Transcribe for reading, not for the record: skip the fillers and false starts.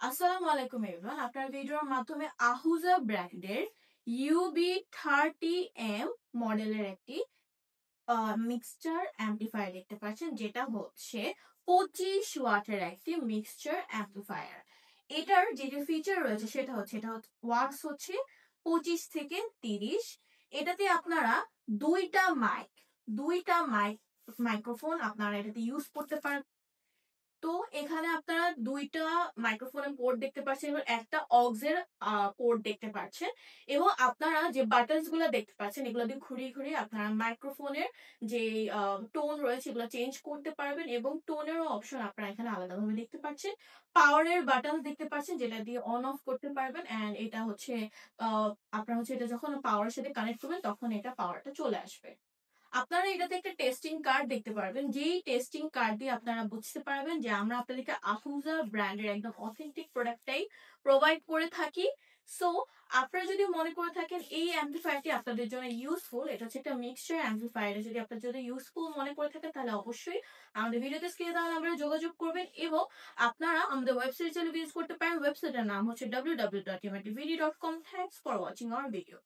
আসসালামু আলাইকুম এভরিওয়ান। আপনার ভিডিওর মাধ্যমে আহুজা ব্র্যান্ডের UB30M মডেলের একটি মিক্সচার অ্যাম্পলিফায়ার দেখতে পাচ্ছেন, যেটা হচ্ছে 25 ওয়াটের একটি মিক্সচার অ্যাম্পলিফায়ার। এটার যে ফিচার রয়েছে এটা হচ্ছে ওয়াটস হচ্ছে 25 থেকে 30। এটাতে আপনারা দুইটা মাইক্রোফোন আপনারা এটাতে ইউজ করতে পারেন। তো এখানে আপনারা দুইটা মাইক্রোফোনের পোর্ট দেখতে পাচ্ছেন এবং একটা অক্সের পোর্ট দেখতে পাচ্ছেন, এবং আপনারা যে বাটনস গুলো দেখতে পাচ্ছেন এগুলো দিয়ে ঘুরিয়ে ঘুরিয়ে আপনারা মাইক্রোফোনের যে টোন রয়েছে এগুলো চেঞ্জ করতে পারবেন, এবং টোনেরও অপশন আপনারা এখানে আলাদাভাবে দেখতে পাচ্ছেন। পাওয়ারের বাটন দেখতে পাচ্ছেন যেটা দিয়ে অন অফ করতে পারবেন, এন্ড এটা হচ্ছে আপনারা হচ্ছে এটা যখন পাওয়ারের সাথে কানেক্ট করবেন তখন এটা পাওয়ারটা চলে আসবে। আপনারা এটাতে একটা টেস্টিং কার্ড দেখতে পারবেন, যেই টেস্টিং কার্ড দিয়ে আপনারা বুঝতে পারবেন যে আমরা আপনাদেরকে আফুজা ব্র্যান্ডের একদম অথেন্টিক প্রোডাক্টটাই প্রোভাইড করে থাকি। সো আপনারা যদি মনে করে থাকেন এই অ্যাম্পলিফায়ারটি আপনাদের জন্য ইউজফুল, এটা হচ্ছে একটা মিক্সচার অ্যাম্পলিফায়ার, যদি আপনার জন্য ইউজফুল মনে করে থাকেন তাহলে অবশ্যই আমাদের ভিডিওতে স্ক্রিনে দেওয়া নাম্বারে যোগাযোগ করবেন, এবং আপনারা আমাদের ওয়েবসাইটে চলে ভিজিট করতে পারেন। ওয়েবসাইটের নাম হচ্ছে www.umatvd.com। Thanks for watching hour video.